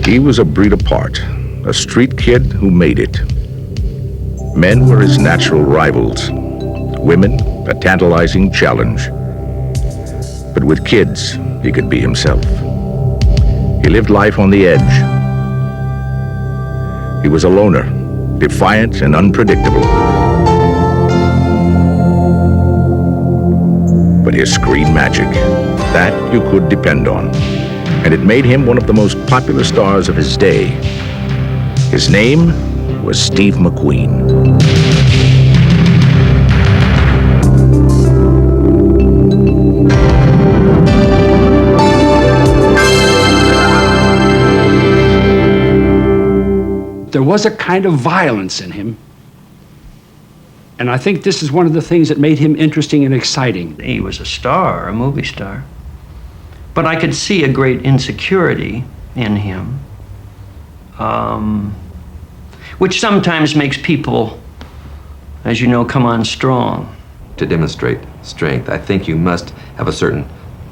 He was a breed apart, a street kid who made it. Men were his natural rivals, women a tantalizing challenge. But with kids, he could be himself. He lived life on the edge. He was a loner, defiant and unpredictable. But his screen magic, that you could depend on. And it made him one of the most popular stars of his day. His name was Steve McQueen. There was a kind of violence in him, and I think this is one of the things that made him interesting and exciting. He was a star, a movie star, but I could see a great insecurity in him, which sometimes makes people, as you know, come on strong. To demonstrate strength, I think you must have a certain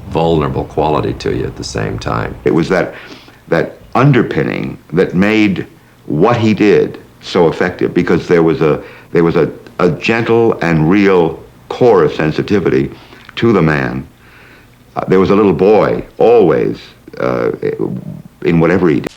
vulnerable quality to you at the same time. It was that underpinning that made what he did so effective, because there was a gentle and real core of sensitivity to the man. There was a little boy always in whatever he did.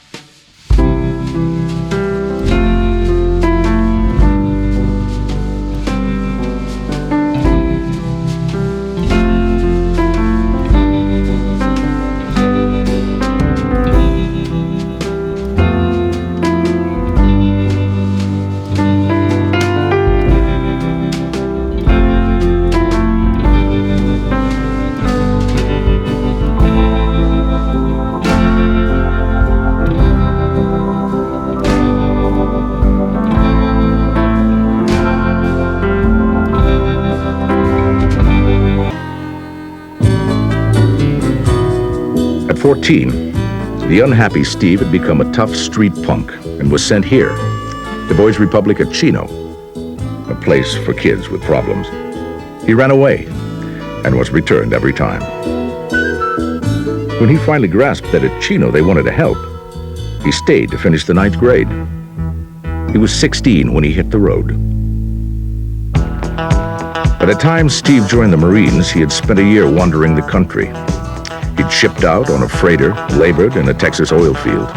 At 14, the unhappy Steve had become a tough street punk and was sent here, the Boys' Republic at Chino, a place for kids with problems. He ran away and was returned every time. When he finally grasped that at Chino they wanted to help, he stayed to finish the 9th grade. He was 16 when he hit the road. By the time Steve joined the Marines, he had spent a year wandering the country. He'd shipped out on a freighter, labored in a Texas oil field.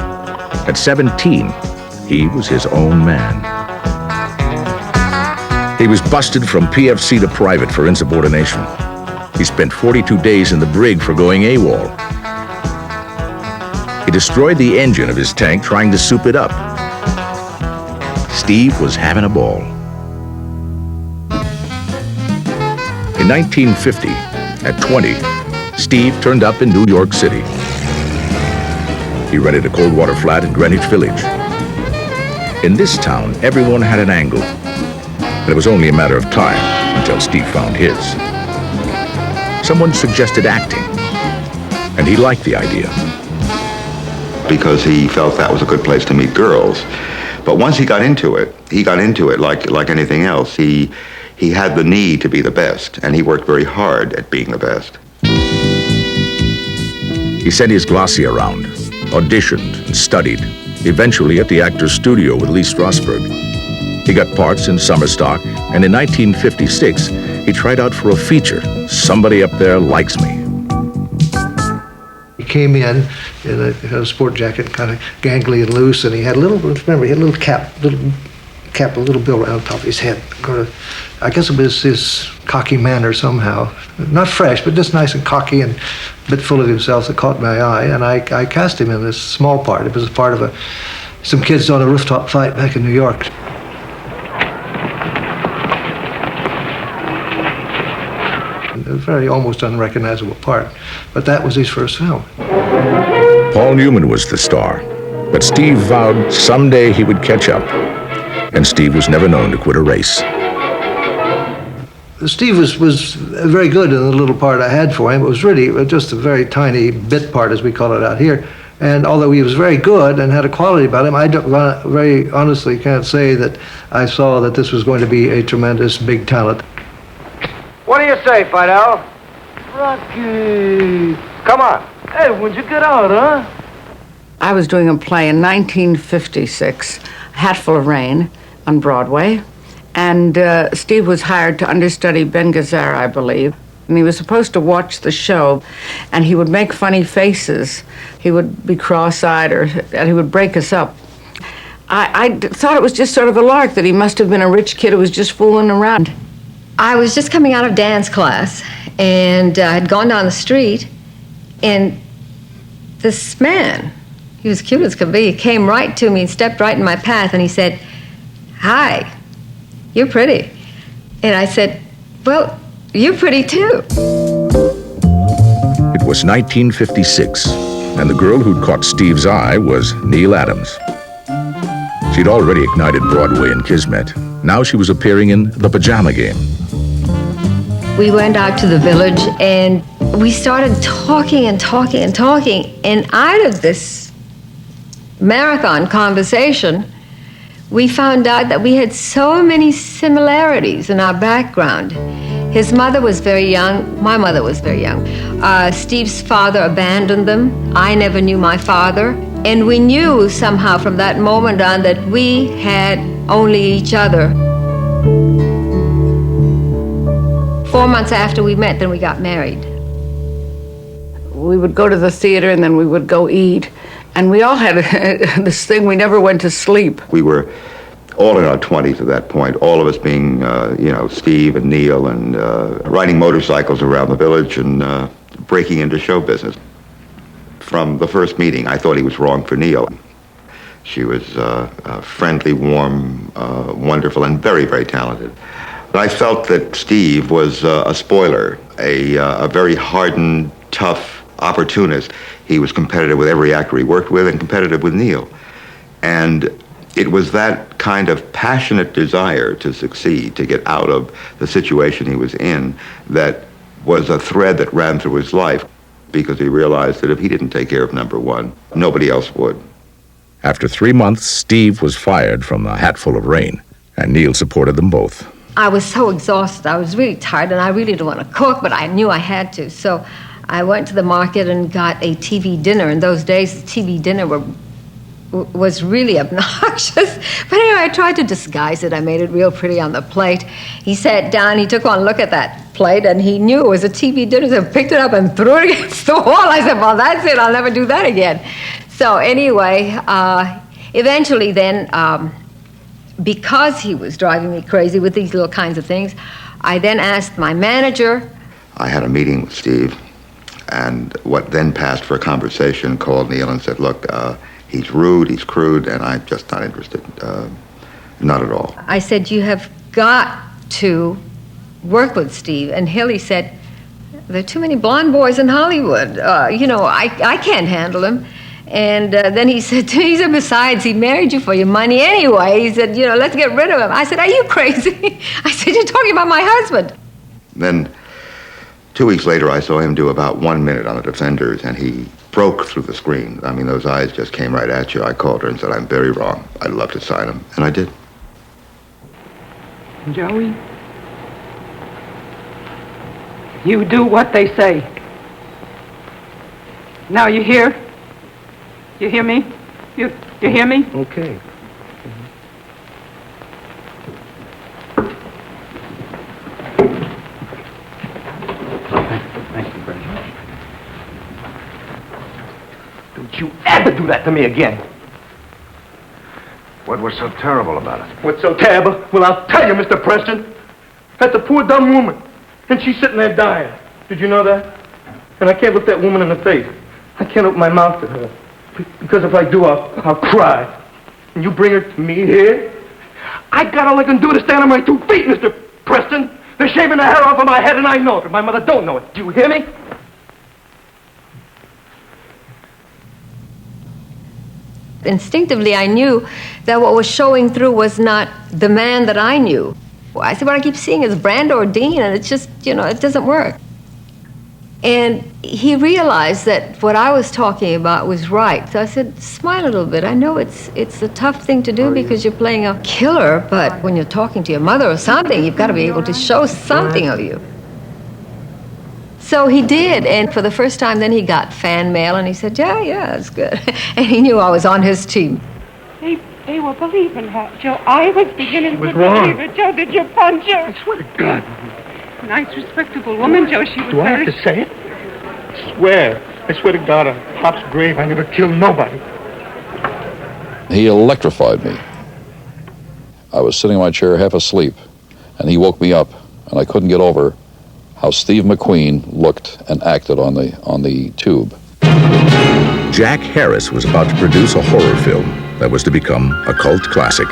At 17, he was his own man. He was busted from PFC to private for insubordination. He spent 42 days in the brig for going AWOL. He destroyed the engine of his tank trying to soup it up. Steve was having a ball. In 1950, at 20, Steve turned up in New York City. He rented a cold water flat in Greenwich Village. In this town, everyone had an angle, and it was only a matter of time until Steve found his. Someone suggested acting, and he liked the idea. Because he felt that was a good place to meet girls. But once he got into it like anything else. He had the need to be the best, and he worked very hard at being the best. He sent his glossy around, auditioned and studied, eventually at the Actors Studio with Lee Strasberg. He got parts in Summer Stock, and in 1956, he tried out for a feature, Somebody Up There Likes Me. He came in a sport jacket, kind of gangly and loose, and he had a little cap, a little bill around top of his head. I guess it was his cocky manner somehow. Not fresh, but just nice and cocky and a bit full of himself that caught my eye. And I cast him in this small part. It was part of some kids on a rooftop fight back in New York. A very almost unrecognizable part. But that was his first film. Paul Newman was the star, but Steve vowed someday he would catch up. And Steve was never known to quit a race. Steve was very good in the little part I had for him. It was really just a very tiny bit part, as we call it out here. And although he was very good and had a quality about him, I very honestly can't say that I saw that this was going to be a tremendous big talent. What do you say, Fidel? Rocky. Come on. Hey, when'd you get out, huh? I was doing a play in 1956, Hatful of Rain, on Broadway, and Steve was hired to understudy Ben Gazzara, I believe. And he was supposed to watch the show, and he would make funny faces. He would be cross-eyed, and he would break us up. I thought it was just sort of a lark, that he must have been a rich kid who was just fooling around. I was just coming out of dance class, and I had gone down the street, and this man, he was cute as could be, came right to me and stepped right in my path, and he said, "Hi, you're pretty." And I said, "Well, you're pretty too." It was 1956, and the girl who'd caught Steve's eye was Neile Adams. She'd already ignited Broadway and Kismet. Now she was appearing in The Pajama Game. We went out to the village, and we started talking and talking and talking, and out of this marathon conversation, we found out that we had so many similarities in our background. His mother was very young. My mother was very young. Steve's father abandoned them. I never knew my father. And we knew somehow from that moment on that we had only each other. 4 months after we met, then we got married. We would go to the theater, and then we would go eat. And we all had this thing, we never went to sleep. We were all in our 20s at that point, all of us being, Steve and Neile, and riding motorcycles around the village and breaking into show business. From the first meeting, I thought he was wrong for Neile. She was friendly, warm, wonderful, and very, very talented. But I felt that Steve was a spoiler, a very hardened, tough opportunist. He was competitive with every actor he worked with and competitive with Neile. And it was that kind of passionate desire to succeed, to get out of the situation he was in, that was a thread that ran through his life, because he realized that if he didn't take care of number one, nobody else would. After 3 months, Steve was fired from The Hatful of Rain, and Neile supported them both. I was so exhausted. I was really tired, and I really didn't want to cook, but I knew I had to. So I went to the market and got a TV dinner. In those days, TV dinner was really obnoxious. But anyway, I tried to disguise it. I made it real pretty on the plate. He sat down, he took one look at that plate, and he knew it was a TV dinner, so picked it up and threw it against the wall. I said, well, that's it. I'll never do that again. So anyway, eventually then, because he was driving me crazy with these little kinds of things, I then asked my manager. I had a meeting with Steve, and what then passed for a conversation, called Neile and said, look, he's rude, he's crude, and I'm just not interested. Not at all. I said, you have got to work with Steve. And Hilly said, there are too many blonde boys in Hollywood. I can't handle him. And then he said, besides, he married you for your money anyway. He said, let's get rid of him. I said, are you crazy? I said, you're talking about my husband. Then 2 weeks later, I saw him do about 1 minute on The Defenders, and he broke through the screen. I mean, those eyes just came right at you. I called her and said, I'm very wrong. I'd love to sign him. And I did. Joey, you do what they say. Now you hear? You hear me? You hear me? Okay. Thank you, Brendan. Don't you ever do that to me again. What was so terrible about it? What's so terrible? Well, I'll tell you, Mr. Preston. That's a poor, dumb woman. And she's sitting there dying. Did you know that? And I can't look that woman in the face. I can't open my mouth to her. Because if I do, I'll cry. And you bring her to me here? I got all I can do to stand on my 2 feet, Mr. Preston. They're shaving the hair off of my head, and I know it, but my mother don't know it. Do you hear me? Instinctively, I knew that what was showing through was not the man that I knew. I said, what I keep seeing is Brando or Dean, and it's just, it doesn't work. And he realized that what I was talking about was right. So I said, smile a little bit. I know it's a tough thing to do because you're playing a killer, but when you're talking to your mother or something, you've got to be able to show something of you. So he did, and for the first time then he got fan mail, and he said, yeah, that's good. And he knew I was on his team. They were believing her, Joe. I was beginning to wrong? believe it. Joe, did you punch her? I swear to God. Nice, respectable woman, Joe. She was Do I have to say it? I swear to God, on Pop's grave, I never killed nobody. He electrified me. I was sitting in my chair half asleep, and he woke me up, and I couldn't get over how Steve McQueen looked and acted on the tube. Jack Harris was about to produce a horror film that was to become a cult classic.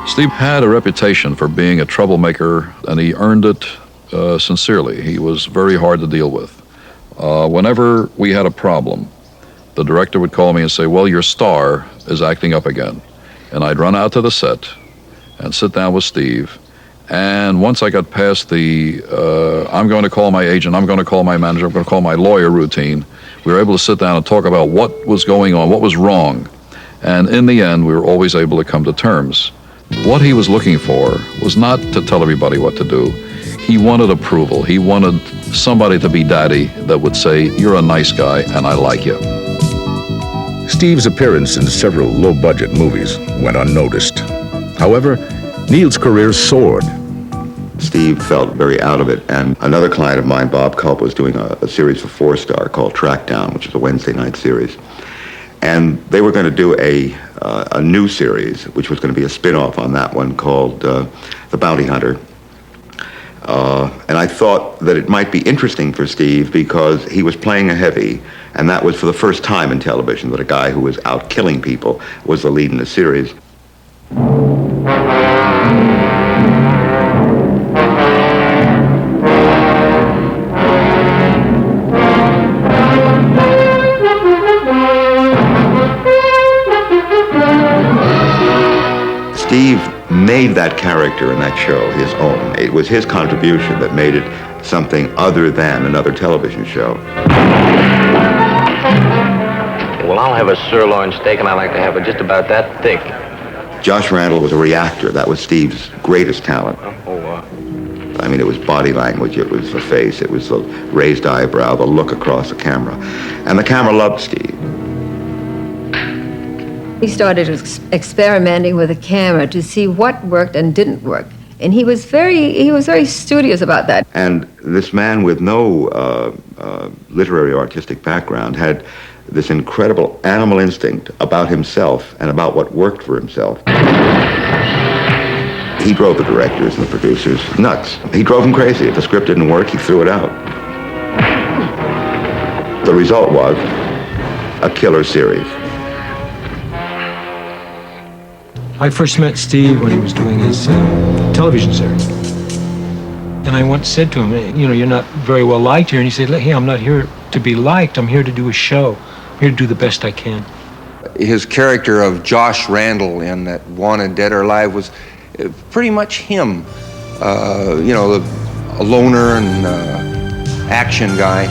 Steve had a reputation for being a troublemaker, and he earned it sincerely. He was very hard to deal with. Whenever we had a problem, the director would call me and say, well, your star is acting up again. And I'd run out to the set and sit down with Steve. And once I got past the, I'm going to call my agent, I'm going to call my manager, I'm going to call my lawyer routine, we were able to sit down and talk about what was going on, what was wrong. And in the end, we were always able to come to terms. What he was looking for was not to tell everybody what to do. He wanted approval. He wanted somebody to be daddy that would say, you're a nice guy and I like you. Steve's appearance in several low-budget movies went unnoticed. However, Neile's career soared. Steve felt very out of it, and another client of mine, Bob Culp, was doing a series for 4-Star called Trackdown, which is a Wednesday night series. And they were going to do a new series, which was going to be a spin-off on that one called The Bounty Hunter. And I thought that it might be interesting for Steve because he was playing a heavy, and that was for the first time in television that a guy who was out killing people was the lead in the series. Steve made that character in that show his own. It was his contribution that made it something other than another television show. Well, I'll have a sirloin steak, and I like to have it just about that thick. Josh Randall was a reactor. That was Steve's greatest talent. I mean, it was body language, it was the face, it was the raised eyebrow, the look across the camera. And the camera loved Steve. He started experimenting with the camera to see what worked and didn't work. And he was very studious about that. And this man with no literary or artistic background had this incredible animal instinct about himself and about what worked for himself. He drove the directors and the producers nuts. He drove them crazy. If the script didn't work, he threw it out. The result was a killer series. I first met Steve when he was doing his television series. And I once said to him, hey, you're not very well liked here. And he said, hey, I'm not here to be liked. I'm here to do a show. I'm here to do the best I can. His character of Josh Randall in that Wanted Dead or Alive was pretty much him. A loner and action guy.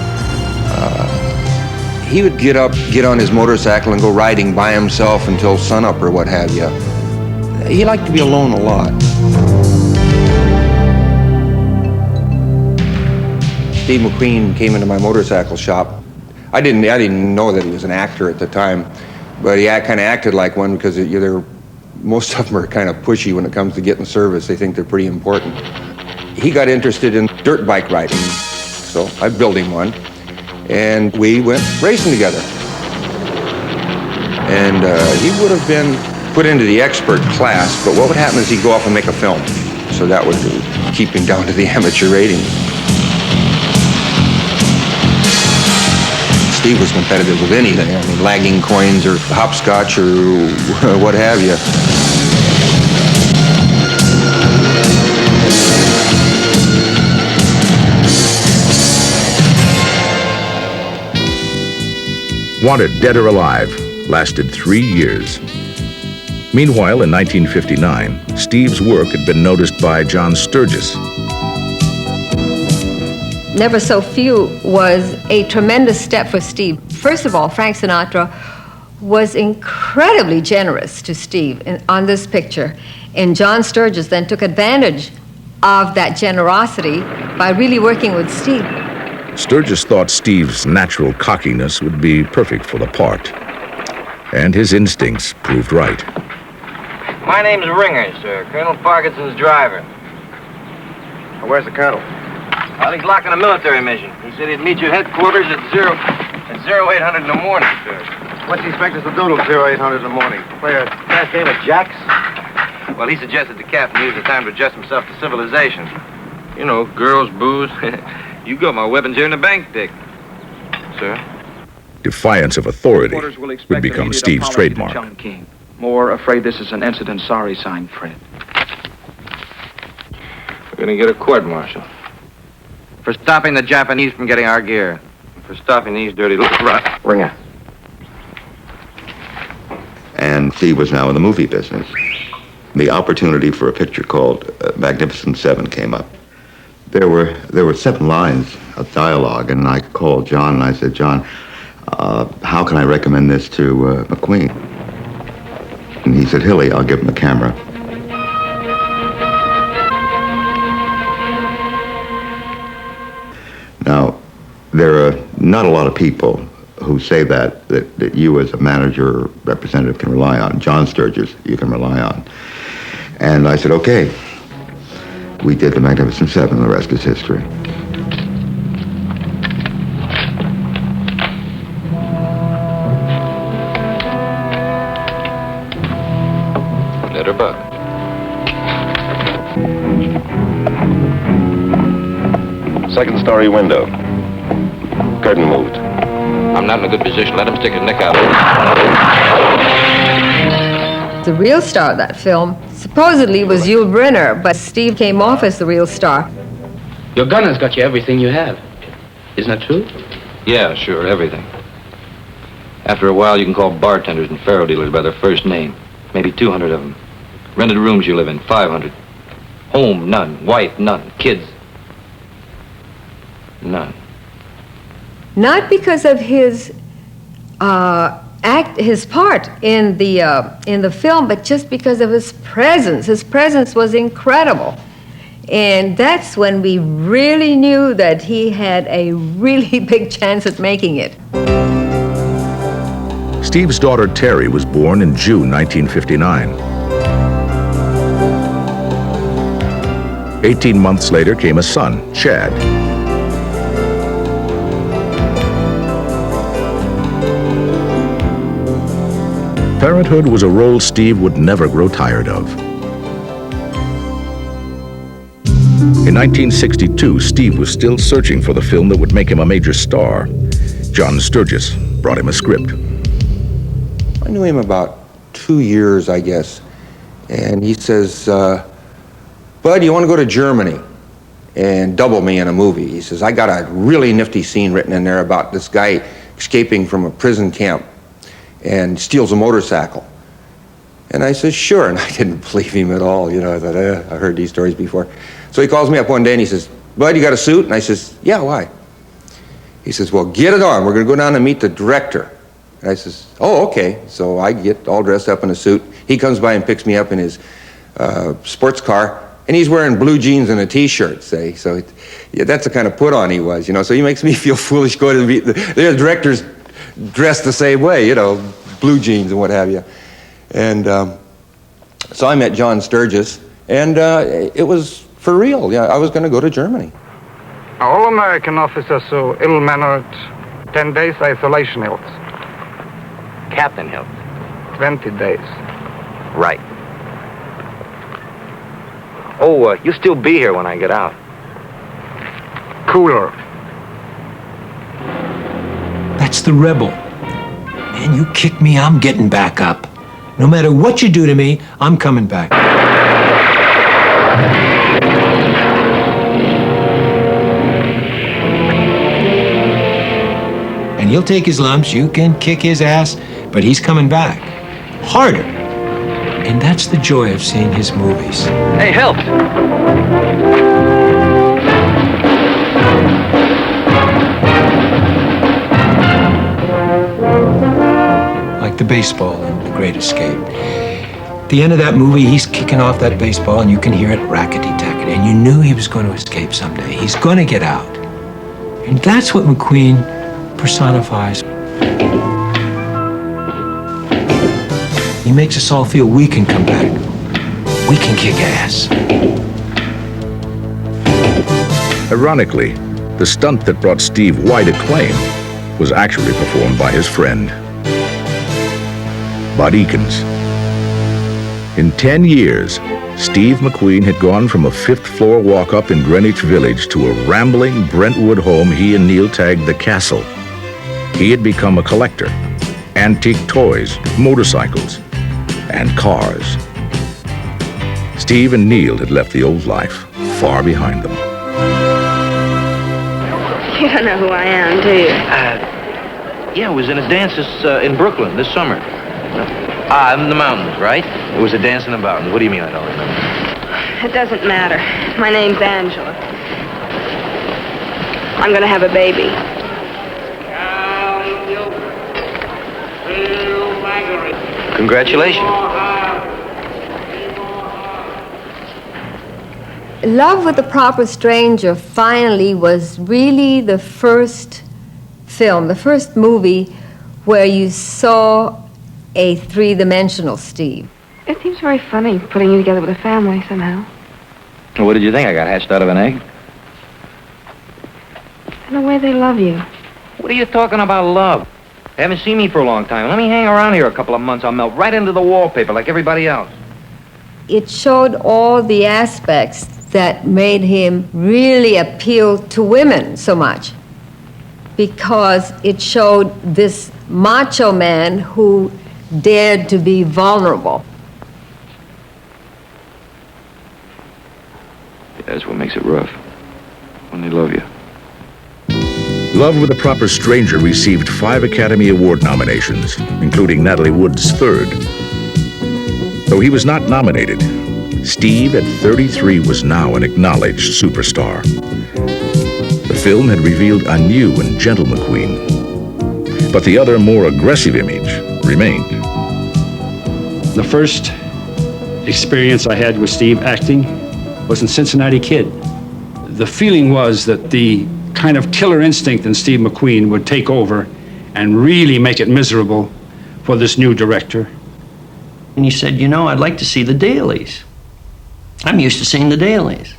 He would get on his motorcycle and go riding by himself until sunup or what have you. He liked to be alone a lot. Steve McQueen came into my motorcycle shop. I didn't know that he was an actor at the time, but he kind of acted like one because most of them are kind of pushy when it comes to getting service. They think they're pretty important. He got interested in dirt bike riding, so I built him one, and we went racing together. And he would have been put into the expert class, but what would happen is he'd go off and make a film. So that would keep him down to the amateur rating. Steve was competitive with anything. I mean, lagging coins or hopscotch or what have you. Wanted Dead or Alive lasted 3 years. Meanwhile, in 1959, Steve's work had been noticed by John Sturges. Never So Few was a tremendous step for Steve. First of all, Frank Sinatra was incredibly generous to Steve on this picture. And John Sturges then took advantage of that generosity by really working with Steve. Sturgis thought Steve's natural cockiness would be perfect for the part. And his instincts proved right. My name's Ringer, sir. Colonel Parkinson's driver. Where's the colonel? Well, he's locked in a military mission. He said he'd meet you at headquarters at 0800 in the morning, sir. What's he expect us to do till 0800 in the morning? Play a fast game of jacks? Well, he suggested the captain use the time to adjust himself to civilization. You know, girls, booze. You got my weapons here in the bank, Dick. Sir? Defiance of authority would become Steve's trademark. More afraid this is an incident sorry sign, Fred. We're gonna get a court-martial. For stopping the Japanese from getting our gear. For stopping these dirty little rats. Ringer. And Steve was now in the movie business. The opportunity for a picture called Magnificent Seven came up. There were 7 lines of dialogue, and I called John and I said, John, how can I recommend this to McQueen? And he said, Hilly, I'll give him the camera. Now, there are not a lot of people who say that you as a manager or representative can rely on. John Sturgis, you can rely on. And I said, okay. We did the Magnificent Seven, the rest is history. Let her buck. Second story window. Curtain moved. I'm not in a good position. Let him stick his neck out. The real star of that film supposedly was Yul Brynner, but Steve came off as the real star. Your gun has got you everything you have. Isn't that true? Yeah, sure, everything. After a while, you can call bartenders and faro dealers by their first name. Maybe 200 of them. Rented rooms you live in, 500. Home, none. Wife, none. Kids, none. Not because of his his part in the film, but just because of his presence. His presence was incredible. And that's when we really knew that he had a really big chance at making it. Steve's daughter Terry was born in June 1959. 18 months later came a son, Chad. Parenthood was a role Steve would never grow tired of. In 1962, Steve was still searching for the film that would make him a major star. John Sturgis brought him a script. I knew him about 2 years, I guess. And he says, Bud, you want to go to Germany and double me in a movie? He says, I got a really nifty scene written in there about this guy escaping from a prison camp and steals a motorcycle. And I said, sure, and I didn't believe him at all. You know, I thought, I've heard these stories before. So he calls me up one day and he says, Bud, you got a suit? And I says, yeah, why? He says, well, get it on. We're going to go down and meet the director. And I says, oh, okay. So I get all dressed up in a suit. He comes by and picks me up in his sports car, and he's wearing blue jeans and a T-shirt, say. So yeah, that's the kind of put-on he was, you know. So he makes me feel foolish going to meet the director's dressed the same way, you know, blue jeans and what have you. And so I met John Sturgis, and it was for real. Yeah, I was going to go to Germany. All American officers so ill-mannered, 10 days isolation Hills. Captain Hill. 20 days. Right. Oh, you'll still be here when I get out. Cooler. That's the rebel. Man, you kick me, I'm getting back up. No matter what you do to me, I'm coming back. And he'll take his lumps, you can kick his ass, but he's coming back. Harder. And that's the joy of seeing his movies. Hey, help! Like the baseball in The Great Escape. At the end of that movie, he's kicking off that baseball, and you can hear it rackety-tackety, and you knew he was going to escape someday. He's going to get out. And that's what McQueen personifies. He makes us all feel we can come back. We can kick ass. Ironically, the stunt that brought Steve wide acclaim was actually performed by his friend, Bud Eakins. In 10 years, Steve McQueen had gone from a fifth-floor walk-up in Greenwich Village to a rambling Brentwood home he and Neile tagged the Castle. He had become a collector, antique toys, motorcycles, and cars. Steve and Neile had left the old life far behind them. You don't know who I am, do you? Yeah, I was in a dance in Brooklyn this summer. In the mountains, right? It was a dance in the mountains. What do you mean I don't remember? It doesn't matter. My name's Angela. I'm gonna have a baby. Congratulations. Love with the Proper Stranger finally was really the first film, the first movie where you saw a three-dimensional Steve. It seems very funny putting you together with a family somehow. What did you think? I got hatched out of an egg? And the way they love you. What are you talking about love? They haven't seen me for a long time. Let me hang around here a couple of months. I'll melt right into the wallpaper like everybody else. It showed all the aspects that made him really appeal to women so much, because it showed this macho man who dared to be vulnerable. That's what makes it rough. When they love you. Love with a Proper Stranger received 5 Academy Award nominations, including Natalie Wood's third. Though he was not nominated, Steve, at 33, was now an acknowledged superstar. The film had revealed a new and gentle McQueen, but the other, more aggressive image remained. The first experience I had with Steve acting was in Cincinnati Kid. The feeling was that the kind of killer instinct in Steve McQueen would take over and really make it miserable for this new director. And he said, you know, I'd like to see the dailies. I'm used to seeing the dailies.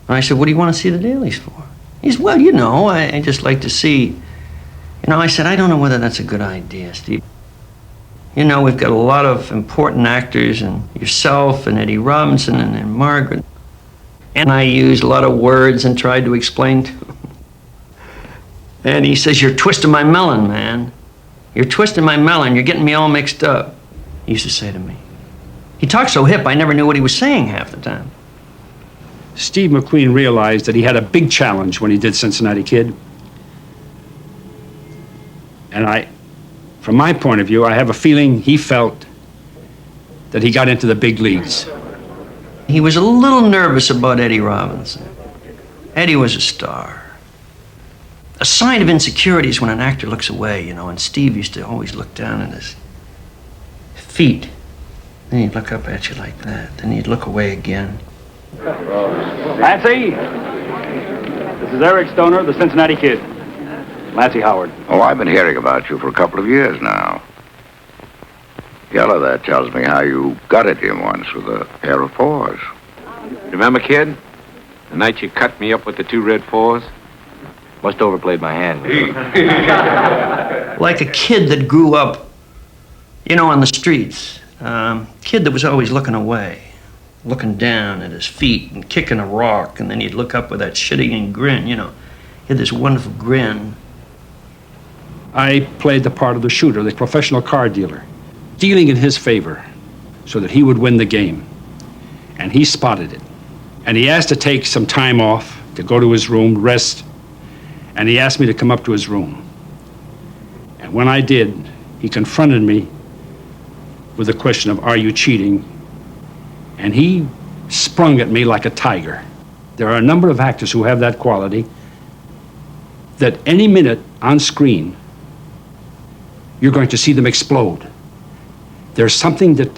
And I said, what do you want to see the dailies for? He said, well, you know, I just like to see. You know, I said, I don't know whether that's a good idea, Steve. You know, we've got a lot of important actors, and yourself and Eddie Robinson and Margaret. And I used a lot of words and tried to explain to him. And he says, you're twisting my melon, man. You're twisting my melon. You're getting me all mixed up. He used to say to me. He talked so hip, I never knew what he was saying half the time. Steve McQueen realized that he had a big challenge when he did Cincinnati Kid. And from my point of view, I have a feeling he felt that he got into the big leagues. He was a little nervous about Eddie Robinson. Eddie was a star. A sign of insecurity is when an actor looks away, you know, and Steve used to always look down at his feet. Then he'd look up at you like that. Then he'd look away again. Lansing, this is Eric Stoner, the Cincinnati Kid. Lansing Howard. Oh, I've been hearing about you for a couple of years now. Yellow there tells me how you gutted him once with a pair of paws. Remember, kid? The night you cut me up with the 2 red paws? Must have overplayed my hand. Like a kid that grew up, you know, on the streets. Kid that was always looking away, looking down at his feet and kicking a rock, and then he'd look up with that shit-eating grin, you know. He had this wonderful grin. I played the part of the shooter, the professional car dealer, dealing in his favor so that he would win the game. And he spotted it. And he asked to take some time off, to go to his room, rest. And he asked me to come up to his room. And when I did, he confronted me with the question of, are you cheating? And he sprung at me like a tiger. There are a number of actors who have that quality, that any minute on screen, you're going to see them explode. There's something that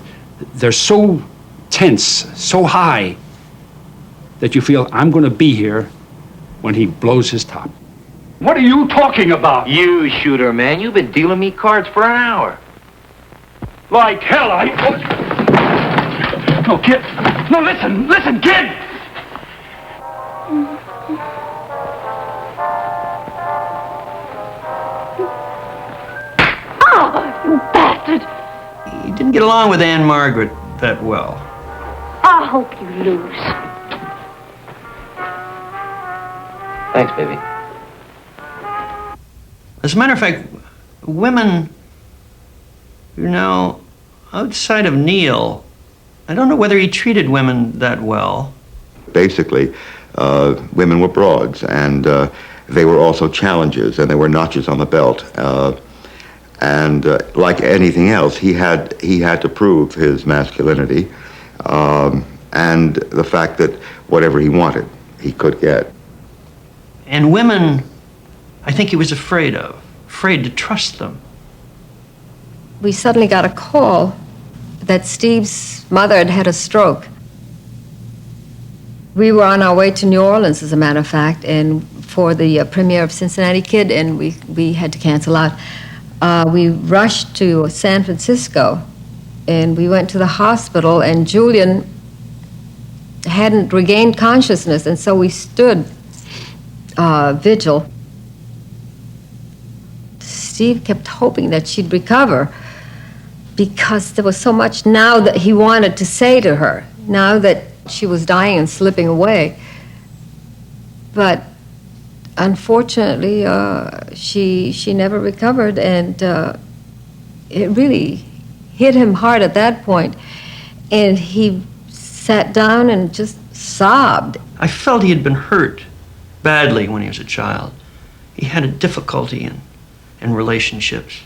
they're so tense, so high, that you feel, I'm going to be here when he blows his top. What are you talking about? You shooter, man. You've been dealing me cards for an hour. Like hell, No, kid. No, listen, kid! Oh, you bastard! He didn't get along with Anne Margaret that well. I hope you lose. Thanks, baby. As a matter of fact, women, outside of Neile, I don't know whether he treated women that well. Basically, women were broads, and they were also challenges, and they were notches on the belt. And like anything else, he had to prove his masculinity, and the fact that whatever he wanted, he could get. And women, I think he was afraid to trust them. We suddenly got a call that Steve's mother had had a stroke. We were on our way to New Orleans, as a matter of fact, and for the premiere of Cincinnati Kid, and we had to cancel out. We rushed to San Francisco, and we went to the hospital, and Julian hadn't regained consciousness, and so we stood vigil. Steve kept hoping that she'd recover because there was so much now that he wanted to say to her, now that she was dying and slipping away. But unfortunately, she never recovered, and it really hit him hard at that point. And he sat down and just sobbed. I felt he had been hurt badly when he was a child. He had a difficulty in relationships.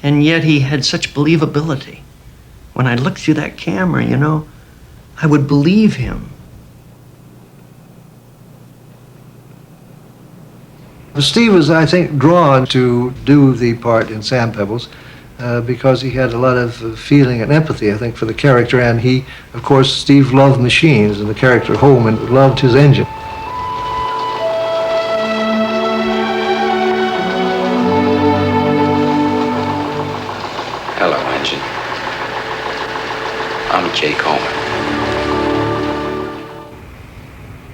And yet he had such believability. When I looked through that camera, I would believe him. Steve was, I think, drawn to do the part in Sam Pebbles because he had a lot of feeling and empathy, I think, for the character. And he, of course, Steve loved machines, and the character Holman loved his engine. Hello, engine. I'm Jake Holman.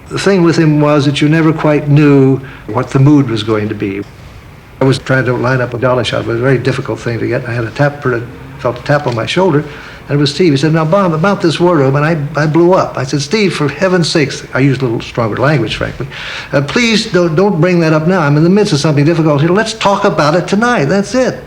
The thing with him was that you never quite knew what the mood was going to be. I was trying to line up a dollar shot, but it was a very difficult thing to get. I had felt a tap on my shoulder, and it was Steve. He said, "Now, Bob, about this wardrobe," and I blew up. I said, "Steve, for heaven's sakes," I used a little stronger language, frankly, "please don't bring that up now. I'm in the midst of something difficult here. Let's talk about it tonight. That's it."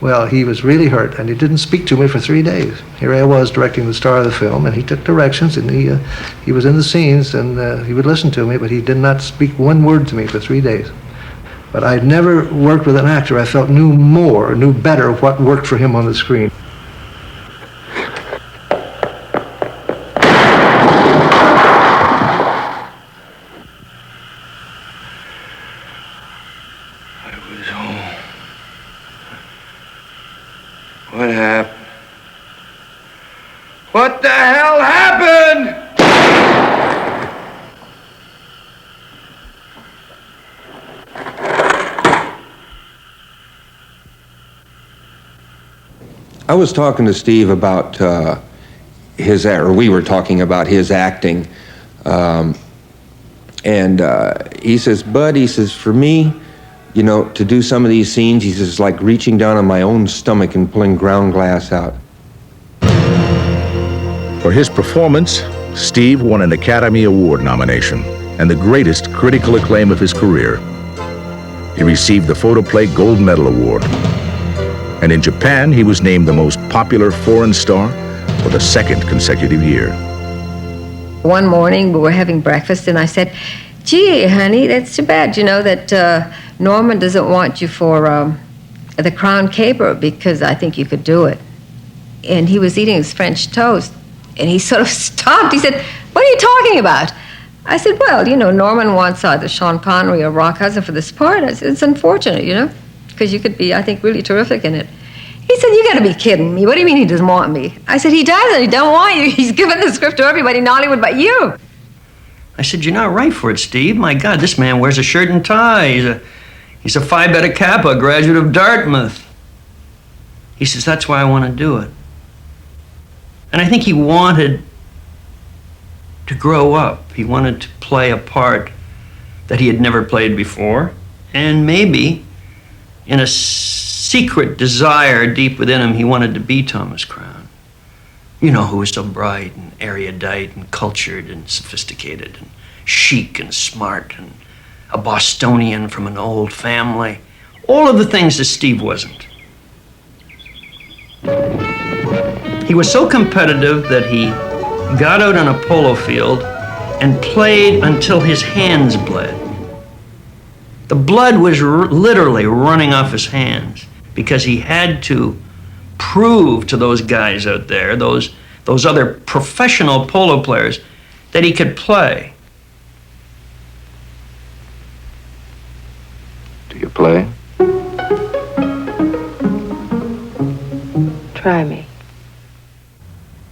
Well, he was really hurt, and he didn't speak to me for 3 days. Here I was directing the star of the film, and he took directions, and he was in the scenes, and he would listen to me, but he did not speak one word to me for 3 days. But I'd never worked with an actor I felt knew better what worked for him on the screen. What happened? What the hell happened? I was talking to Steve about we were talking about his acting, and he says, "Bud," he says, "for me, to do some of these scenes," he says, "like reaching down on my own stomach and pulling ground glass out." For his performance, Steve won an Academy Award nomination and the greatest critical acclaim of his career. He received the Photoplay Gold Medal Award. And in Japan, he was named the most popular foreign star for the second consecutive year. One morning, we were having breakfast, and I said, "Gee, honey, that's too bad, that Norman doesn't want you for the Crown Caper, because I think you could do it." And he was eating his French toast, and he sort of stopped. He said, "What are you talking about?" I said, "Well, Norman wants either Sean Connery or Rock Hudson for this part." I said, "It's unfortunate, because you could be, I think, really terrific in it." He said, "You got to be kidding me. What do you mean he doesn't want me?" I said, "He doesn't. He don't want you. He's given the script to everybody in Hollywood but you." I said, "You're not right for it, Steve. My God, this man wears a shirt and tie. He's a Phi Beta Kappa, graduate of Dartmouth." He says, "That's why I want to do it." And I think he wanted to grow up. He wanted to play a part that he had never played before. And maybe, in a secret desire deep within him, he wanted to be Thomas Crown. You know, who was so bright and erudite and cultured and sophisticated and chic and smart and a Bostonian from an old family. All of the things that Steve wasn't. He was so competitive that he got out on a polo field and played until his hands bled. The blood was literally running off his hands because he had to prove to those guys out there, those other professional polo players, that he could play. Do you play? Try me.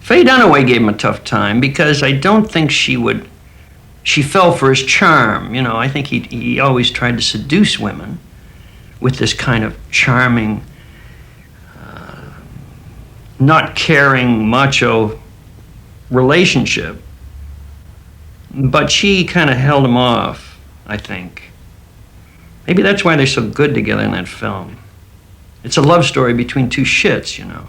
Faye Dunaway gave him a tough time because I don't think she fell for his charm. You know, I think he always tried to seduce women with this kind of charming, not caring, macho relationship. But she kind of held him off, I think. Maybe that's why they're so good together in that film. It's a love story between two shits, you know.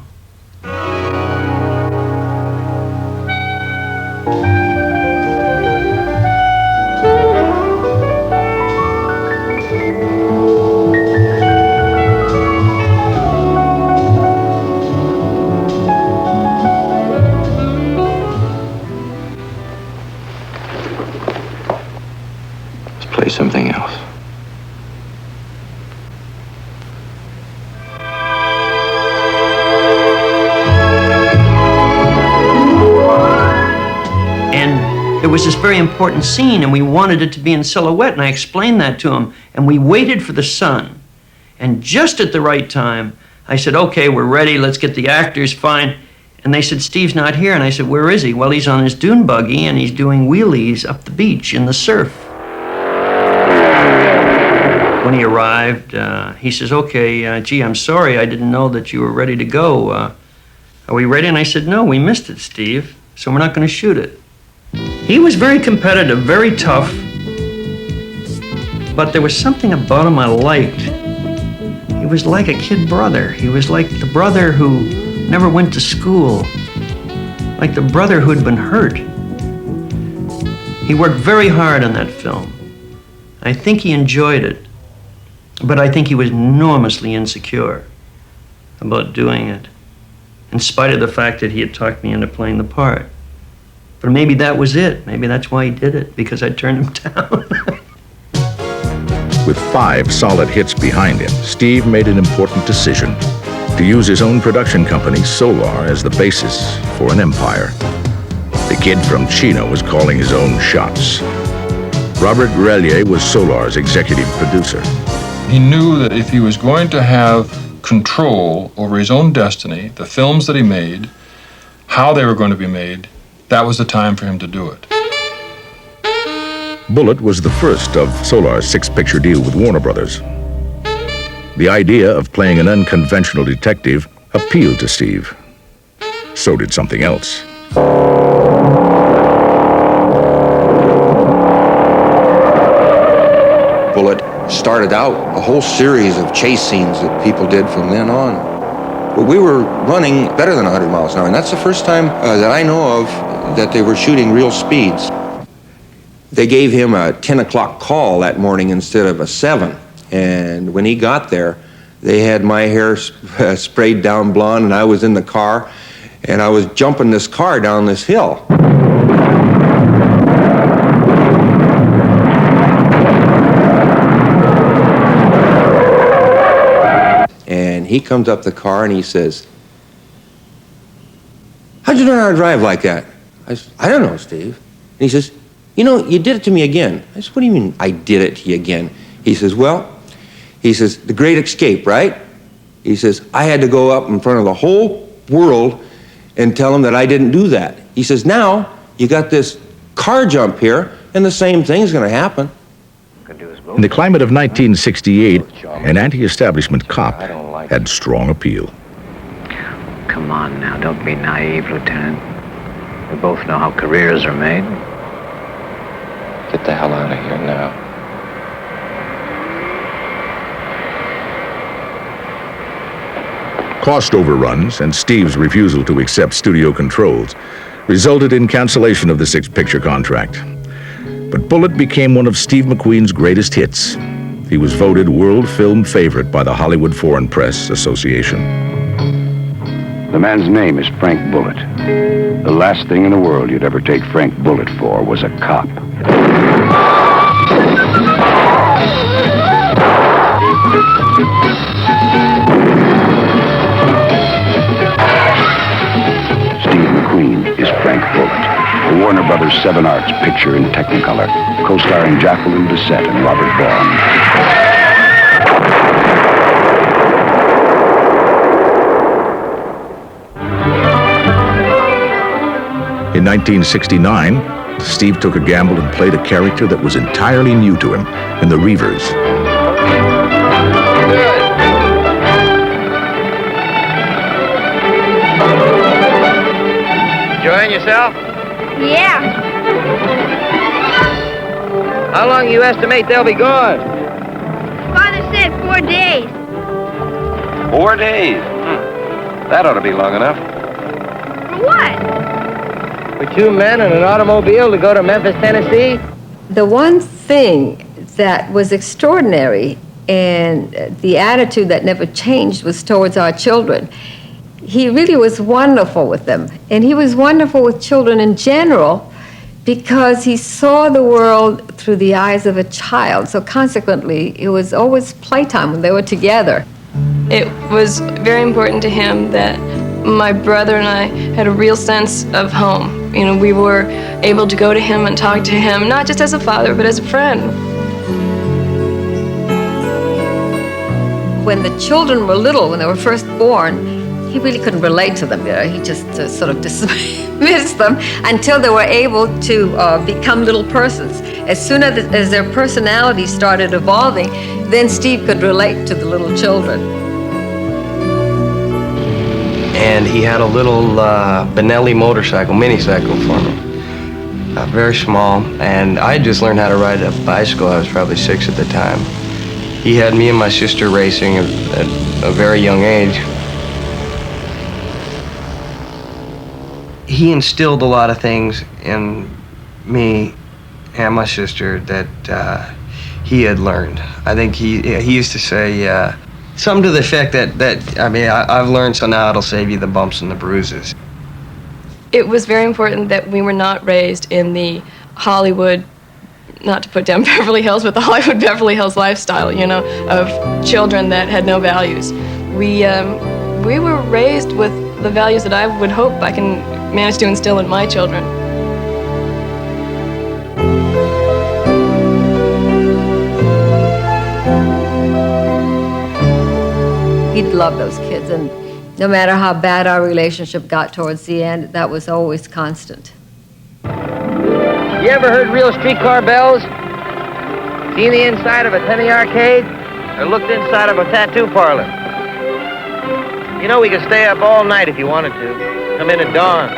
Play something else. And it was this very important scene, and we wanted it to be in silhouette, and I explained that to him, and we waited for the sun. And just at the right time, I said, "Okay, we're ready, let's get the actors, fine." And they said, "Steve's not here." And I said, "Where is he?" "Well, he's on his dune buggy, and he's doing wheelies up the beach in the surf." When he arrived, he says, "Okay, gee, I'm sorry, I didn't know that you were ready to go. Are we ready?" And I said, "No, we missed it, Steve, so we're not going to shoot it." He was very competitive, very tough, but there was something about him I liked. He was like a kid brother. He was like the brother who never went to school, like the brother who had been hurt. He worked very hard on that film. I think he enjoyed it. But I think he was enormously insecure about doing it, in spite of the fact that he had talked me into playing the part. But maybe that was it. Maybe that's why he did it, because I turned him down. With 5 solid hits behind him, Steve made an important decision to use his own production company, Solar, as the basis for an empire. The kid from Chino was calling his own shots. Robert Grelier was Solar's executive producer. He knew that if he was going to have control over his own destiny, the films that he made, how they were going to be made, that was the time for him to do it. Bullitt was the first of Solar's 6-picture deal with Warner Brothers. The idea of playing an unconventional detective appealed to Steve. So did something else. Bullitt started out a whole series of chase scenes that people did from then on. But we were running better than 100 miles an hour, and that's the first time that I know of that they were shooting real speeds. They gave him a 10 o'clock call that morning instead of a 7, and when he got there, they had my hair sprayed down blonde, and I was in the car, and I was jumping this car down this hill. And he comes up the car and he says, "How'd you learn how to drive like that?" I said, "I don't know, Steve." And he says, "You know, you did it to me again." I said, "What do you mean I did it to you again?" He says, "Well," he says, "The Great Escape, right?" He says, "I had to go up in front of the whole world and tell them that I didn't do that." He says, "Now you got this car jump here and the same thing's going to happen. In the climate of 1968, an anti-establishment cop had strong appeal. Come on now, don't be naive, Lieutenant. We both know how careers are made. Get the hell out of here now. Cost overruns and Steve's refusal to accept studio controls resulted in cancellation of the six-picture contract. But Bullitt became one of Steve McQueen's greatest hits. He was voted world film favorite by the Hollywood Foreign Press Association. The man's name is Frank Bullitt. The last thing in the world you'd ever take Frank Bullitt for was a cop. Steve McQueen is Frank Bullitt, a Warner Brothers 7 Arts picture in Technicolor, co-starring Jacqueline Bisset and Robert Vaughn. In 1969, Steve took a gamble and played a character that was entirely new to him in The Reavers. Enjoying yourself? Yeah. How long you estimate they'll be gone? Father said 4 days. 4 days? That ought to be long enough. For what? For 2 men and an automobile to go to Memphis, Tennessee? The one thing that was extraordinary and the attitude that never changed was towards our children. He really was wonderful with them, and he was wonderful with children in general because he saw the world through the eyes of a child. So consequently, it was always playtime when they were together. It was very important to him that my brother and I had a real sense of home. You know, we were able to go to him and talk to him, not just as a father, but as a friend. When the children were little, when they were first born, he really couldn't relate to them. You know, he just sort of dismissed them until they were able to become little persons. As soon as their personalities started evolving, then Steve could relate to the little children. And he had a little Benelli motorcycle, mini-cycle for me. Very small, and I just learned how to ride a bicycle. I was probably 6 at the time. He had me and my sister racing at a very young age. He instilled a lot of things in me and my sister that he had learned. I think he used to say something to the effect that I've learned, so now it'll save you the bumps and the bruises. It was very important that we were not raised in the Hollywood, not to put down Beverly Hills, but the Hollywood Beverly Hills lifestyle, you know, of children that had no values. We were raised with the values that I would hope I can manage to instill in my children. He'd love those kids, and no matter how bad our relationship got towards the end, that was always constant. You ever heard real streetcar bells? Seen the inside of a penny arcade? Or looked inside of a tattoo parlor? You know, we could stay up all night if you wanted to. Come in at dawn.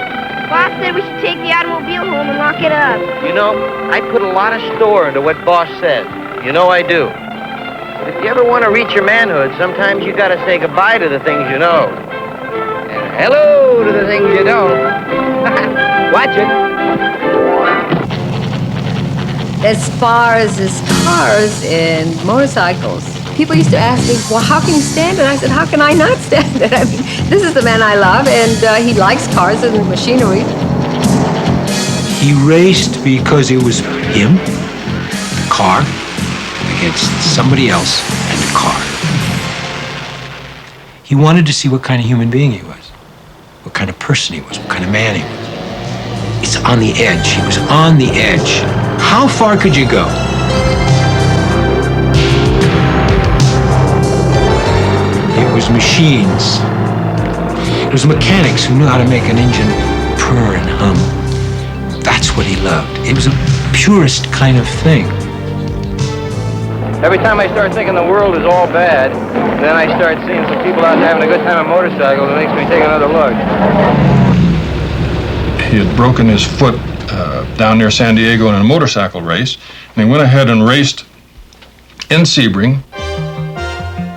Boss said we should take the automobile home and lock it up. You know, I put a lot of store into what Boss says. You know I do. But if you ever want to reach your manhood, sometimes you gotta say goodbye to the things you know. And hello to the things you don't. Watch it. As far as his cars and motorcycles, people used to ask me, well, how can you stand it? I said, how can I not stand it? I mean, this is the man I love, and he likes cars and machinery. He raced because it was him, the car, against somebody else and the car. He wanted to see what kind of human being he was, what kind of person he was, what kind of man he was. It's on the edge. He was on the edge. How far could you go? It was machines. It was mechanics who knew how to make an engine purr and hum. That's what he loved. It was a purest kind of thing. Every time I start thinking the world is all bad, then I start seeing some people out there having a good time on motorcycles. It makes me take another look. He had broken his foot down near San Diego in a motorcycle race, and he went ahead and raced in Sebring,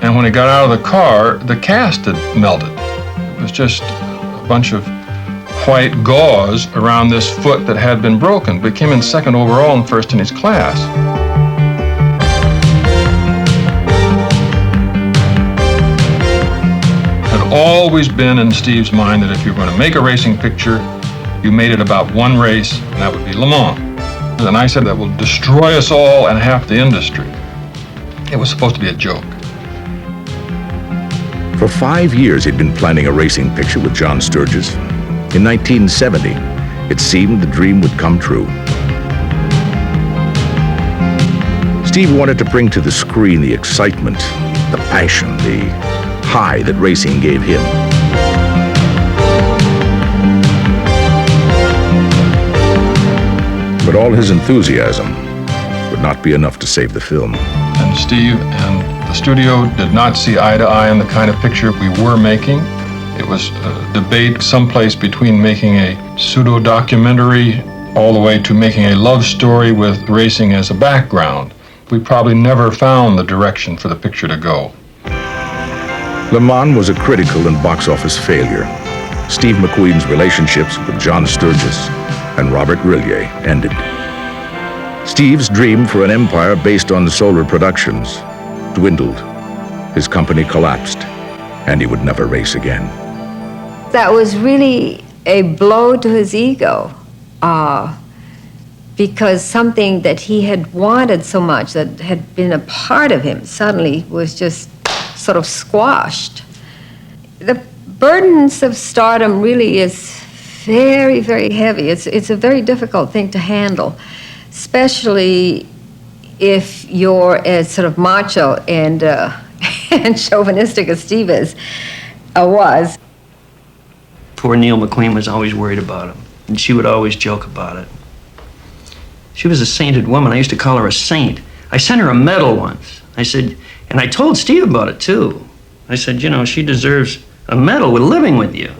and when he got out of the car, the cast had melted. It was just a bunch of white gauze around this foot that had been broken, but came in second overall and first in his class. Had always been in Steve's mind that if you're going to make a racing picture, you made it about one race, and that would be Le Mans. And I said that will destroy us all and half the industry. It was supposed to be a joke. For 5 years, he'd been planning a racing picture with John Sturges. In 1970, it seemed the dream would come true. Steve wanted to bring to the screen the excitement, the passion, the high that racing gave him. But all his enthusiasm would not be enough to save the film. And Steve and the studio did not see eye to eye on the kind of picture we were making. It was a debate someplace between making a pseudo-documentary all the way to making a love story with racing as a background. We probably never found the direction for the picture to go. Le Mans was a critical and box office failure. Steve McQueen's relationships with John Sturges and Robert Rillier ended. Steve's dream for an empire based on Solar Productions dwindled. His company collapsed, and he would never race again. That was really a blow to his ego, because something that he had wanted so much, that had been a part of him, suddenly was just sort of squashed. The burdens of stardom really is very, very heavy. It's a very difficult thing to handle, especially if you're as sort of macho and and chauvinistic as Steve was. Poor Neile McQueen was always worried about him, and she would always joke about it. She was a sainted woman. I used to call her a saint. I sent her a medal once. I said, and I told Steve about it too. I said, you know, she deserves a medal with living with you.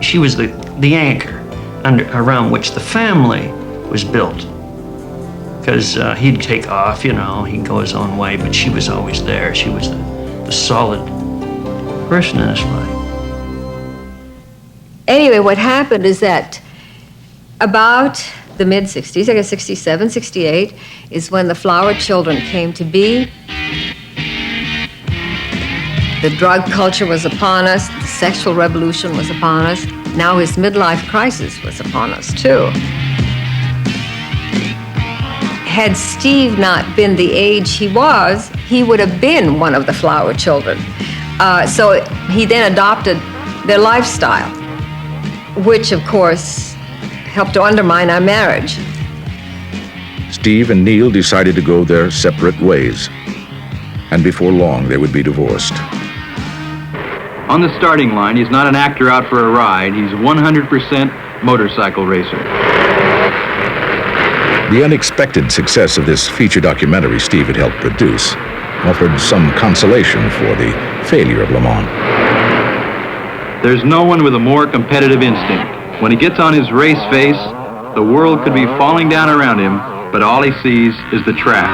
She was the anchor around which the family was built. Because he'd take off, you know, he'd go his own way, but she was always there. She was the solid person in his life. Anyway, what happened is that about the mid-60s, I guess 67, 68, is when the Flower Children came to be. The drug culture was upon us, the sexual revolution was upon us. Now his midlife crisis was upon us, too. Had Steve not been the age he was, he would have been one of the Flower Children. So he then adopted their lifestyle, which, of course, helped to undermine our marriage. Steve and Neile decided to go their separate ways, and before long they would be divorced. On the starting line, he's not an actor out for a ride. He's 100% motorcycle racer. The unexpected success of this feature documentary Steve had helped produce offered some consolation for the failure of Le Mans. There's no one with a more competitive instinct. When he gets on his race face, the world could be falling down around him, but all he sees is the track.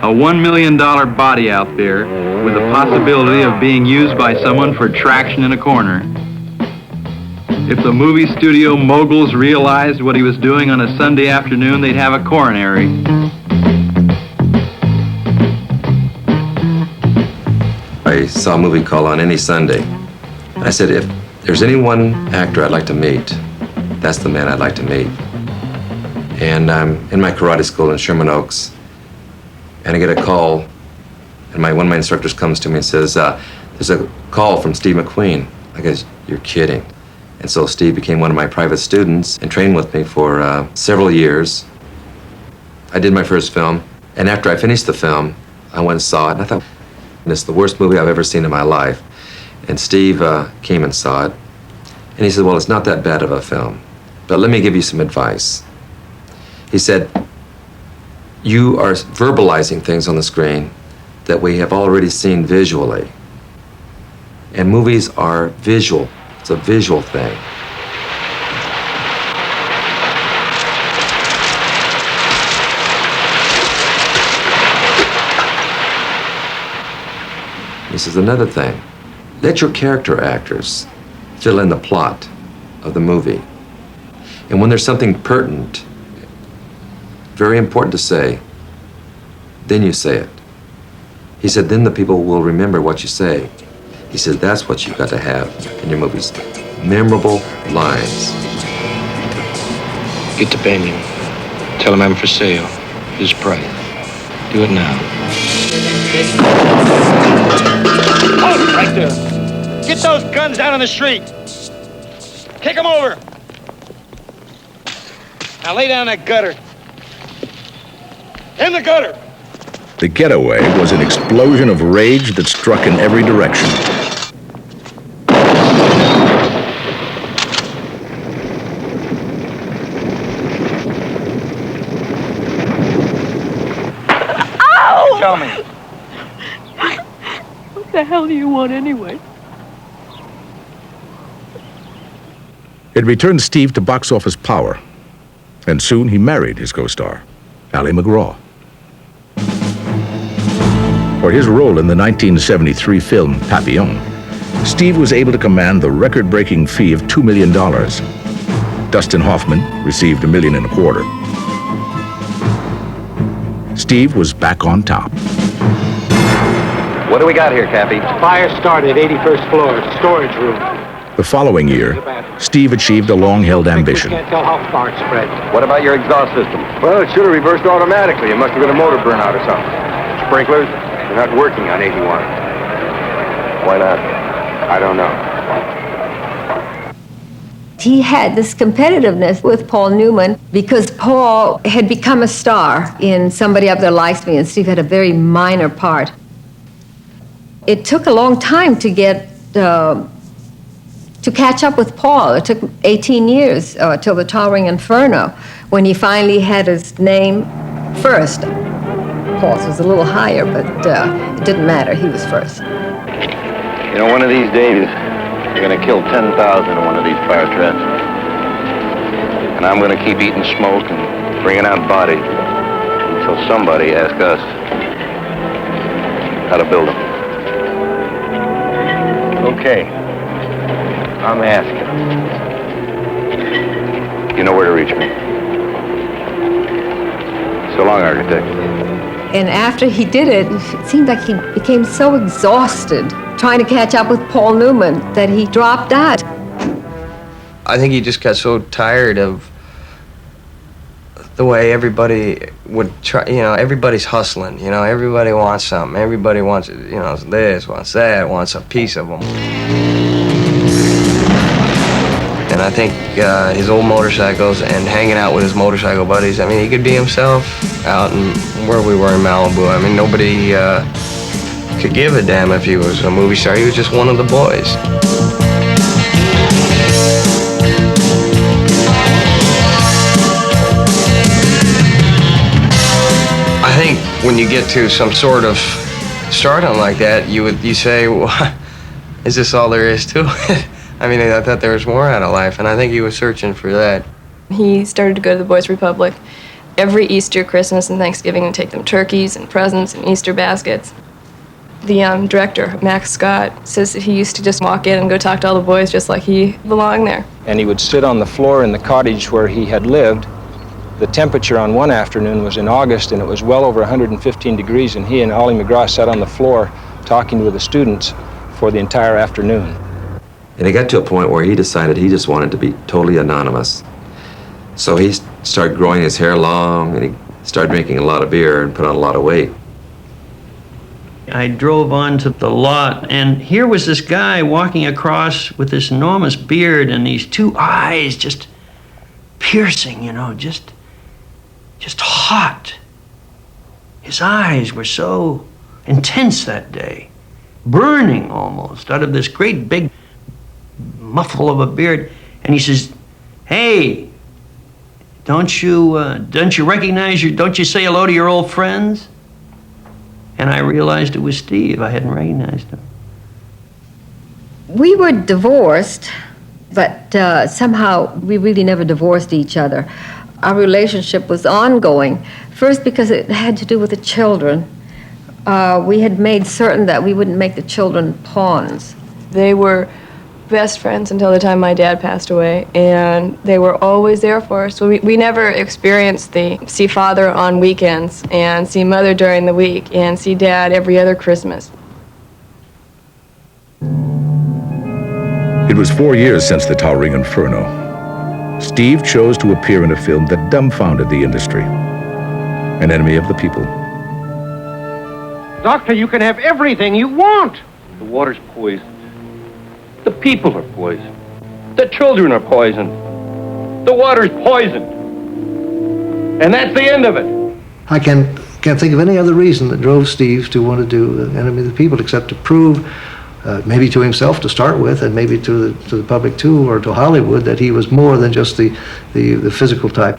A $1 million body out there with the possibility of being used by someone for traction in a corner. If the movie studio moguls realized what he was doing on a Sunday afternoon, they'd have a coronary. I saw a movie called On Any Sunday. I said, if there's any one actor I'd like to meet, that's the man I'd like to meet. And I'm in my karate school in Sherman Oaks, and I get a call, and one of my instructors comes to me and says, there's a call from Steve McQueen. I guess, you're kidding. And so Steve became one of my private students and trained with me for several years. I did my first film, and after I finished the film, I went and saw it, and I thought, it's the worst movie I've ever seen in my life. And Steve came and saw it. And he said, well, it's not that bad of a film, but let me give you some advice. He said, you are verbalizing things on the screen that we have already seen visually. And movies are visual. It's a visual thing. This is another thing. Let your character actors fill in the plot of the movie. And when there's something pertinent, very important to say, then you say it. He said, then the people will remember what you say. He said, that's what you've got to have in your movies. Memorable lines. Get to Bamian. Tell him I'm for sale. His price. Do it now. Halt right there. Get those guns out on the street. Kick them over. Now lay down that gutter. In the gutter. The getaway was an explosion of rage that struck in every direction. Ow! Tell me. What the hell do you want anyway? It returned Steve to box office power, and soon he married his co-star, Ally McGraw. For his role in the 1973 film Papillon, Steve was able to command the record-breaking fee of $2 million. Dustin Hoffman received $1.25 million. Steve was back on top. What do we got here, Cappy? Fire started, 81st floor, storage room. The following year, Steve achieved a long-held ambition. Can't tell how far it spread. What about your exhaust system? Well, it should have reversed automatically. It must have been a motor burnout or something. Sprinklers, they're not working on 81. Why not? I don't know. He had this competitiveness with Paul Newman because Paul had become a star in Somebody Up There Likes Me, and Steve had a very minor part. It took a long time to get to catch up with Paul. It took 18 years till The Towering Inferno when he finally had his name first. Paul's was a little higher, but it didn't matter. He was first. You know, one of these days, you're going to kill 10,000 in one of these fire traps. And I'm going to keep eating smoke and bringing out bodies until somebody asks us how to build them. Okay. I'm asking. You know where to reach me. So long, architect. And after he did it, it seemed like he became so exhausted trying to catch up with Paul Newman that he dropped out. I think he just got so tired of the way everybody would try, you know, everybody's hustling, you know, everybody wants something, everybody wants, you know, this, wants that, wants a piece of them. And I think his old motorcycles and hanging out with his motorcycle buddies, I mean, he could be himself out in where we were in Malibu. I mean, nobody could give a damn if he was a movie star. He was just one of the boys. I think when you get to some sort of stardom like that, you say, well, is this all there is to it? I mean, I thought there was more out of life, and I think he was searching for that. He started to go to the Boys Republic every Easter, Christmas, and Thanksgiving and take them turkeys and presents and Easter baskets. The director, Max Scott, says that he used to just walk in and go talk to all the boys just like he belonged there. And he would sit on the floor in the cottage where he had lived. The temperature on one afternoon was in August, and it was well over 115 degrees, and he and Ollie McGraw sat on the floor talking with the students for the entire afternoon. And it got to a point where he decided he just wanted to be totally anonymous. So he started growing his hair long, and he started drinking a lot of beer and put on a lot of weight. I drove onto the lot, and here was this guy walking across with this enormous beard and these two eyes just piercing, you know, just hot. His eyes were so intense that day. burning almost, out of this great big muffle of a beard. And he says, "Hey, don't you recognize don't you say hello to your old friends?" And I realized it was Steve. I hadn't recognized him. We were divorced, but somehow we really never divorced each other. Our relationship was ongoing, first because it had to do with the children. We had made certain that we wouldn't make the children pawns. They were best friends until the time my dad passed away, and they were always there for us. So we never experienced the see father on weekends and see mother during the week and see dad every other Christmas. It was 4 years since the towering inferno. Steve chose to appear in a film that dumbfounded the industry. An enemy of the people. Doctor, you can have everything you want. The water's poisoned. The people are poisoned. The children are poisoned. The water's poisoned. And that's the end of it. I can't think of any other reason that drove Steve to want to do Enemy of the People except to prove, maybe to himself to start with, and maybe to the public too, or to Hollywood, that he was more than just the physical type.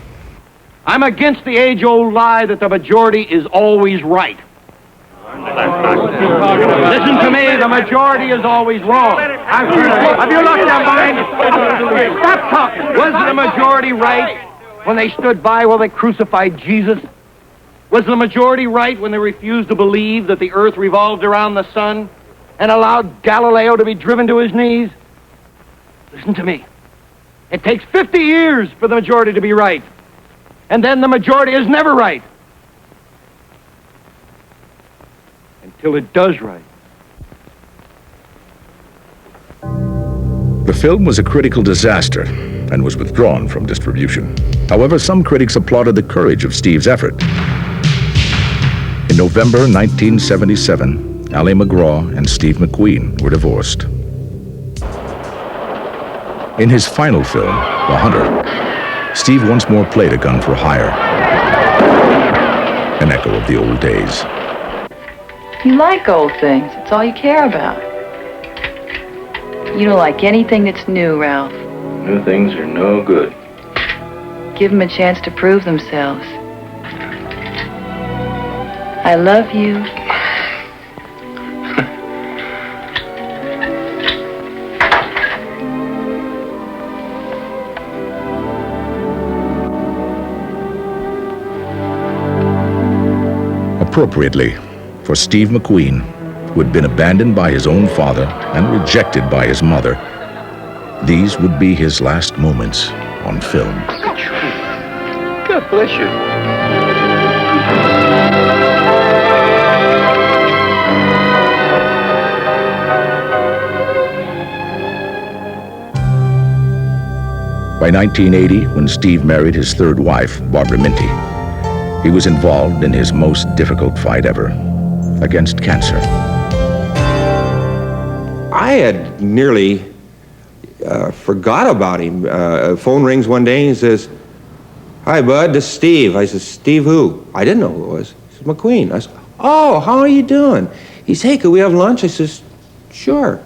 I'm against the age-old lie that the majority is always right. Listen to me, the majority is always wrong. Have you lost your mind? Stop talking. Was the majority right when they stood by while they crucified Jesus? Was the majority right when they refused to believe that the earth revolved around the sun and allowed Galileo to be driven to his knees? Listen to me. It takes 50 years for the majority to be right. And then the majority is never right. Until it does right. The film was a critical disaster and was withdrawn from distribution. However, some critics applauded the courage of Steve's effort. In November 1977, Ali MacGraw and Steve McQueen were divorced. In his final film, The Hunter, Steve once more played a gun for hire, an echo of the old days. You like old things. It's all you care about. You don't like anything that's new, Ralph. New things are no good. Give them a chance to prove themselves. I love you. Appropriately, for Steve McQueen, who had been abandoned by his own father and rejected by his mother, these would be his last moments on film. God bless you. By 1980, when Steve married his third wife, Barbara Minty, he was involved in his most difficult fight ever, against cancer. I had nearly forgot about him. Phone rings one day and he says, "Hi, bud, this is Steve." I said, "Steve who?" I didn't know who it was. He said, "McQueen." I said, "Oh, how are you doing?" He said, "Hey, could we have lunch?" I says, "Sure."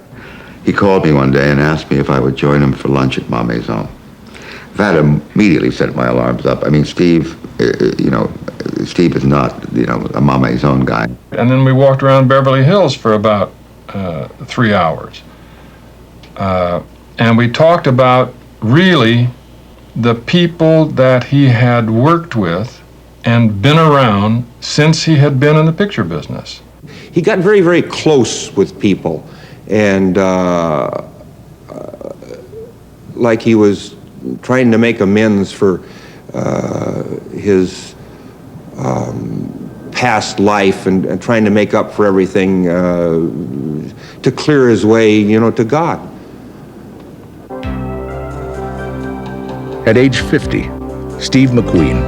He called me one day and asked me if I would join him for lunch at Ma Maison. That immediately set my alarms up. I mean, Steve, Steve is not, a Ma Maison guy. And then we walked around Beverly Hills for about 3 hours. And we talked about really the people that he had worked with and been around since he had been in the picture business. He got very, very close with people, and like he was trying to make amends for his past life and trying to make up for everything to clear his way, to God. At age 50, Steve McQueen,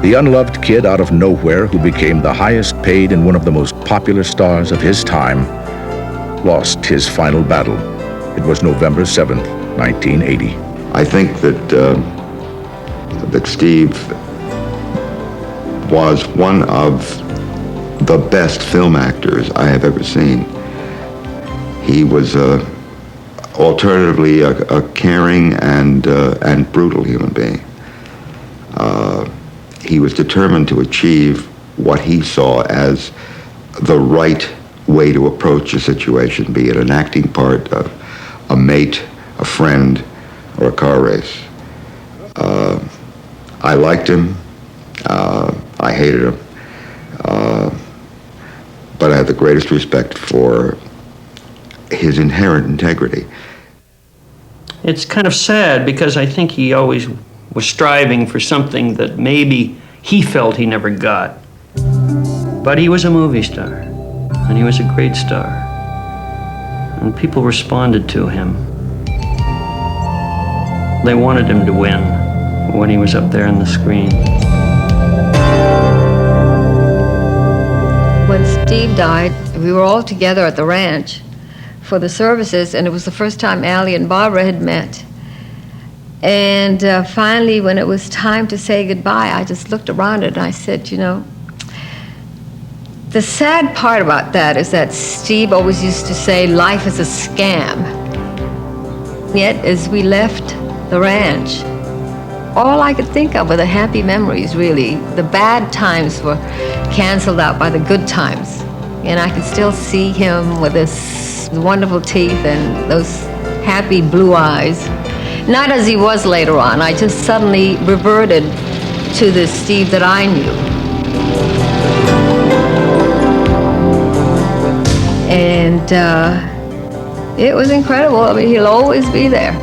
the unloved kid out of nowhere who became the highest paid and one of the most popular stars of his time, lost his final battle. It was November 7th, 1980. I think that Steve was one of the best film actors I have ever seen. He was alternatively a caring and brutal human being. He was determined to achieve what he saw as the right way to approach a situation, be it an acting part, a mate, a friend, or a car race. I liked him. I hated him. But I had the greatest respect for his inherent integrity. It's kind of sad because I think he always was striving for something that maybe he felt he never got. But he was a movie star, and he was a great star. And people responded to him. They wanted him to win when he was up there on the screen. When Steve died, we were all together at the ranch for the services, and it was the first time Allie and Barbara had met. And finally, when it was time to say goodbye, I just looked around it and I said, you know, the sad part about that is that Steve always used to say life is a scam. Yet, as we left the ranch, all I could think of were the happy memories, really. The bad times were canceled out by the good times. And I could still see him with his wonderful teeth and those happy blue eyes. Not as he was later on. I just suddenly reverted to the Steve that I knew. And it was incredible. I mean, he'll always be there.